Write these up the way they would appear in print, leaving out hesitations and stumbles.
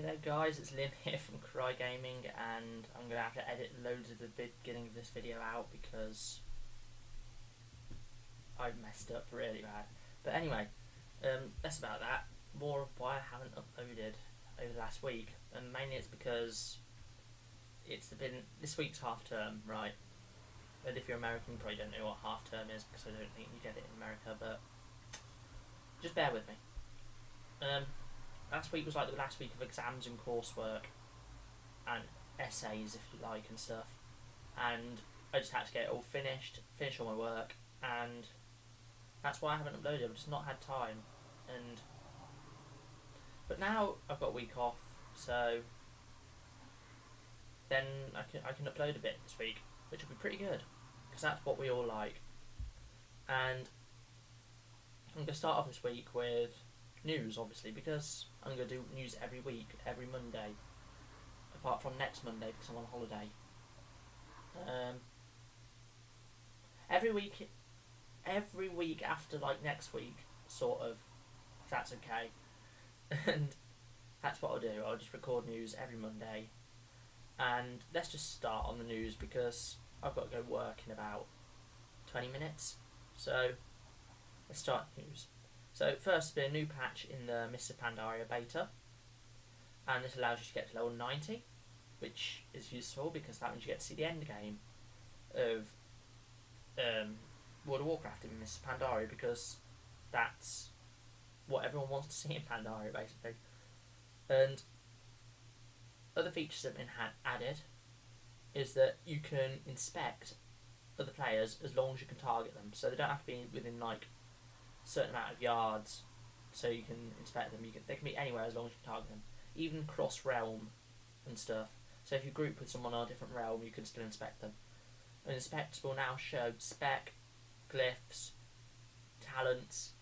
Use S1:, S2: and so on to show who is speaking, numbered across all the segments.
S1: there guys, it's Liam here from KraieGaming, and I'm going to have to edit loads of the beginning of this video out because I messed up really bad. But anyway, that's about that. More of why I haven't uploaded over the last week, and mainly it's because this week's half term, right? And if you're American, you probably don't know what half term is because I don't think you get it in America, but just bear with me. Last week was like the last week of exams and coursework and essays, if you like, and stuff. And I just had to get it all finished, finish all my work, and that's why I haven't uploaded. I've just not had time. But now I've got a week off, so then I can upload a bit this week, which will be pretty good because that's what we all like. And I'm going to start off this week with news, obviously, because I'm going to do news every week, every Monday, apart from next Monday because I'm on holiday. Every week after like next week, sort of, if that's okay. And that's what I'll do. I'll just record news every Monday. And let's just start on the news because I've got to go work in about 20 minutes. So let's start news. So first, there's been a new patch in the Pandaria beta, and this allows you to get to level 90, which is useful because that means you get to see the end game of World of Warcraft in Pandaria, because that's what everyone wants to see in Pandaria, basically. And other features that have been added is that you can inspect other players as long as you can target them, so they don't have to be within like certain amount of yards, so you can inspect them. They can be anywhere as long as you can target them, even cross realm and stuff. So if you group with someone on a different realm, you can still inspect them. And inspects will now show spec, glyphs, talents,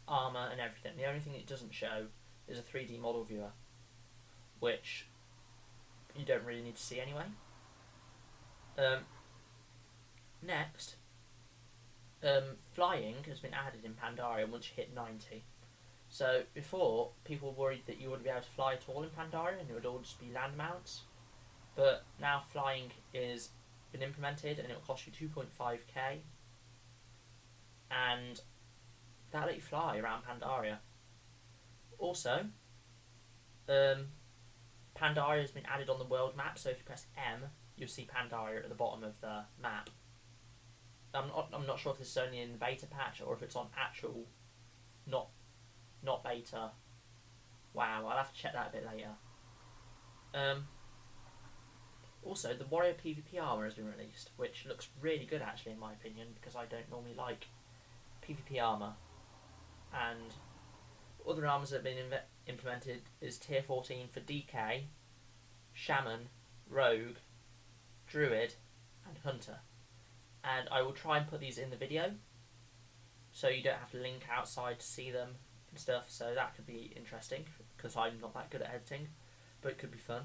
S1: armour and everything. The only thing it doesn't show is a 3D model viewer, which you don't really need to see anyway. Next, flying has been added in Pandaria once you hit 90. So before, people were worried that you wouldn't be able to fly at all in Pandaria and it would all just be land mounts. But now flying is been implemented and it will cost you 2.5k, and that'll let you fly around Pandaria. Also, Pandaria has been added on the world map, so if you press M, you'll see Pandaria at the bottom of the map. I'm not sure if this is only in the beta patch or if it's on actual, not beta. Wow, I'll have to check that a bit later. Also, the Warrior PvP armour has been released, which looks really good actually in my opinion, because I don't normally like PvP armour. And other armours that have been implemented is Tier 14 for DK, Shaman, Rogue, Druid and Hunter. And I will try and put these in the video, so you don't have to link outside to see them and stuff, so that could be interesting, because I'm not that good at editing, but it could be fun.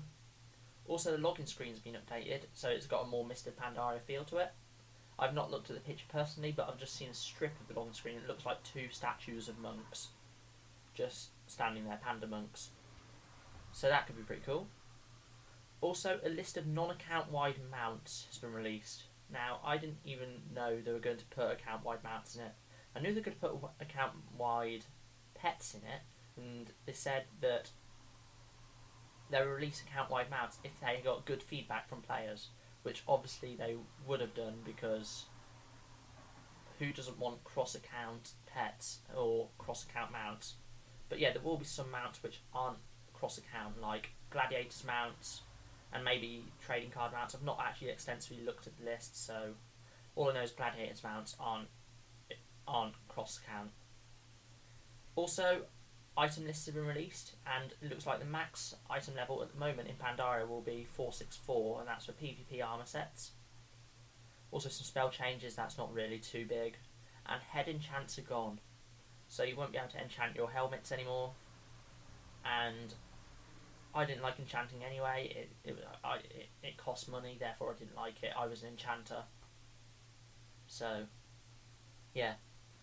S1: Also, the login screen has been updated, so it's got a more Mr. Pandaria feel to it. I've not looked at the picture personally, but I've just seen a strip of the login screen. It looks like two statues of monks just standing there, panda monks. So that could be pretty cool. Also, a list of non-account wide mounts has been released. Now, I didn't even know they were going to put account wide mounts in it. I knew they could put account wide pets in it, and they said that they would release account wide mounts if they got good feedback from players, which obviously they would have done, because who doesn't want cross account pets or cross account mounts? But yeah, there will be some mounts which aren't cross account, like gladiators mounts and maybe trading card mounts. I've not actually extensively looked at the list, so all I know is gladiators mounts aren't cross account. Also, item lists have been released, and it looks like the max item level at the moment in Pandaria will be 464, and that's for PvP armour sets. Also some spell changes, that's not really too big. And head enchants are gone, so you won't be able to enchant your helmets anymore. And I didn't like enchanting anyway. It cost money, therefore I didn't like it. I was an enchanter, so yeah,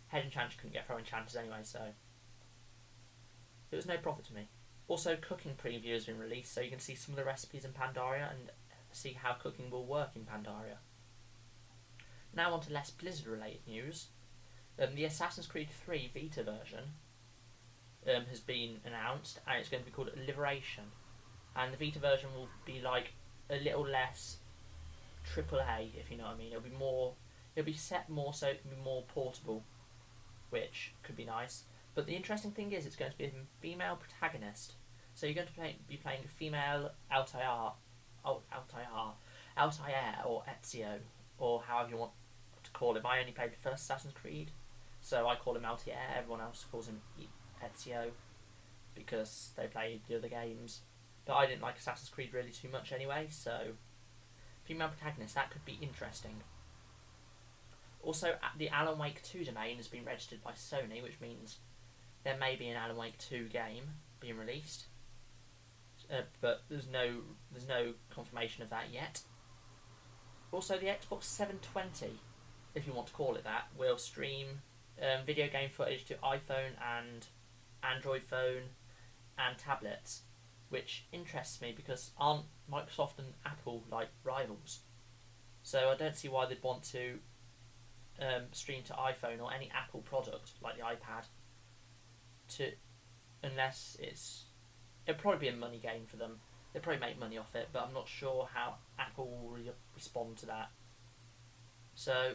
S1: head enchanters couldn't get throw enchanters anyway, so it was no profit to me. Also, cooking preview has been released, so you can see some of the recipes in Pandaria and see how cooking will work in Pandaria. Now on to less Blizzard-related news. The Assassin's Creed 3 Vita version has been announced, and it's going to be called Liberation. And the Vita version will be like a little less AAA, if you know what I mean. It'll be set more so it can be more portable, which could be nice. But the interesting thing is, it's going to be a female protagonist. So you're going to be playing a female Altair, or Ezio, or however you want to call him. I only played the first Assassin's Creed, so I call him Altair. Everyone else calls him Ezio because they played the other games. But I didn't like Assassin's Creed really too much anyway, so female protagonist, that could be interesting. Also, the Alan Wake 2 domain has been registered by Sony, which means there may be an Alan Wake 2 game being released, but there's no confirmation of that yet. Also, the Xbox 720, if you want to call it that, will stream video game footage to iPhone and Android phone and tablets, which interests me because aren't Microsoft and Apple like rivals? So I don't see why they'd want to stream to iPhone or any Apple product like the iPad, unless it'll probably be a money game for them. They'll probably make money off it, but I'm not sure how Apple will respond to that. So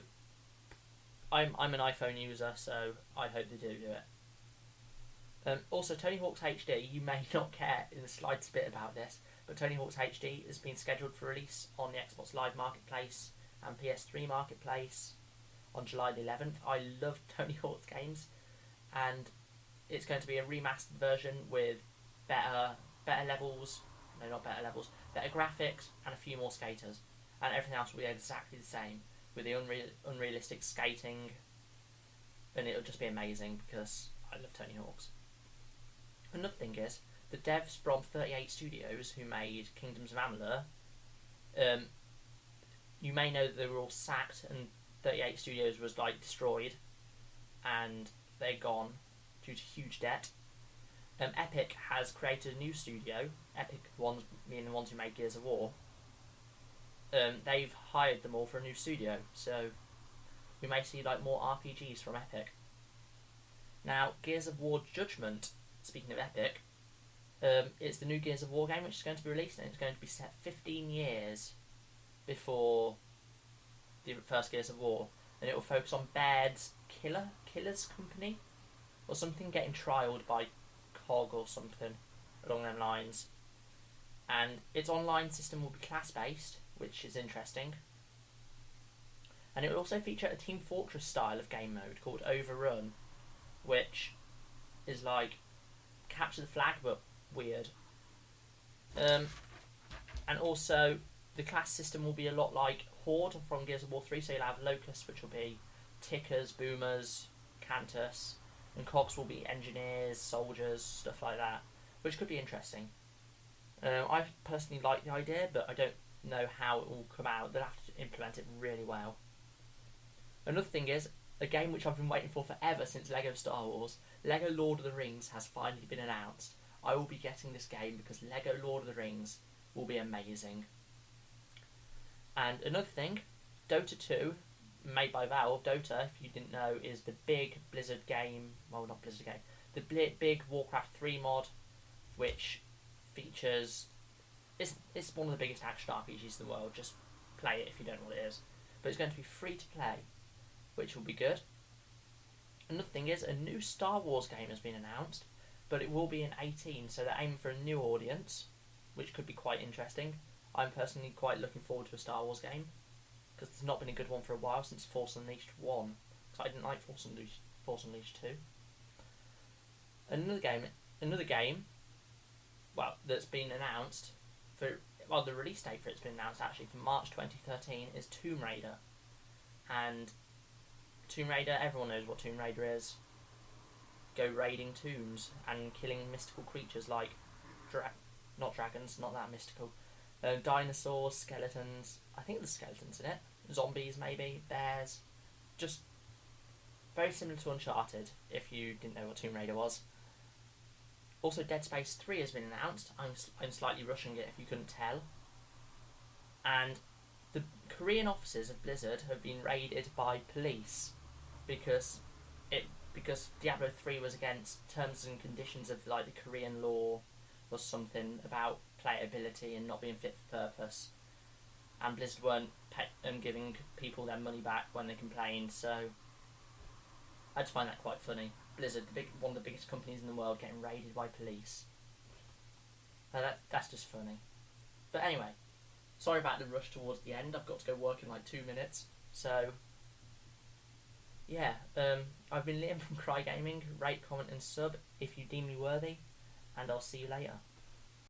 S1: I'm an iPhone user, so I hope they do it. Also, Tony Hawk's HD, you may not care in the slightest bit about this, but Tony Hawk's HD has been scheduled for release on the Xbox Live Marketplace and PS3 Marketplace on July the 11th. I love Tony Hawk's games, and it's going to be a remastered version with better levels, no, not better levels, better graphics and a few more skaters, and everything else will be exactly the same with the unrealistic skating, and it'll just be amazing because I love Tony Hawk's. Another thing is, the devs from 38 Studios who made Kingdoms of Amalur, you may know that they were all sacked and 38 Studios was like destroyed and they're gone due to huge debt. Epic has created a new studio. Epic, meaning the ones who made Gears of War. They've hired them all for a new studio, so we may see like more RPGs from Epic. Now, Gears of War Judgment, speaking of Epic, it's the new Gears of War game which is going to be released, and it's going to be set 15 years before the first Gears of War, and it will focus on Baird's Killer's Company or something, getting trialled by COG or something along them lines. And its online system will be class-based, which is interesting. And it will also feature a Team Fortress style of game mode called Overrun, which is like capture the flag but weird. And also the class system will be a lot like Horde from Gears of War 3, so you'll have Locusts, which will be Tickers, Boomers, Cantus, and Cogs will be Engineers, Soldiers, stuff like that, which could be interesting. I personally like the idea, but I don't know how it will come out. They'll have to implement it really well. Another thing is, a game which I've been waiting for forever since LEGO Star Wars, LEGO Lord of the Rings has finally been announced. I will be getting this game because LEGO Lord of the Rings will be amazing. And another thing, Dota 2, made by Valve. Dota, if you didn't know, is the big Blizzard game, well, not Blizzard game, the big Warcraft 3 mod, which features, it's one of the biggest action RPGs in the world. Just play it if you don't know what it is. But it's going to be free to play, which will be good. Another thing is, a new Star Wars game has been announced, but it will be in 18, so they're aiming for a new audience, which could be quite interesting. I'm personally quite looking forward to a Star Wars game, because there's not been a good one for a while since Force Unleashed 1, because I didn't like Force Unleashed 2. Another game, well, that's been announced the release date for it's been announced actually for March 2013 is Tomb Raider. And Tomb Raider, everyone knows what Tomb Raider is. Go raiding tombs and killing mystical creatures like not dragons, not that mystical. Dinosaurs, skeletons. I think there's skeletons in it. Zombies, maybe bears. Just very similar to Uncharted. If you didn't know what Tomb Raider was. Also, Dead Space 3 has been announced. I'm slightly rushing it if you couldn't tell. And the Korean offices of Blizzard have been raided by police because Diablo 3 was against terms and conditions of like the Korean law, was something about playability and not being fit for purpose. And Blizzard weren't giving people their money back when they complained, so I just find that quite funny. Blizzard, one of the biggest companies in the world, getting raided by police. That's just funny. But anyway, sorry about the rush towards the end. I've got to go work in like 2 minutes. So, yeah, I've been Liam from KraieGaming. Rate, comment and sub if you deem me worthy. And I'll see you later.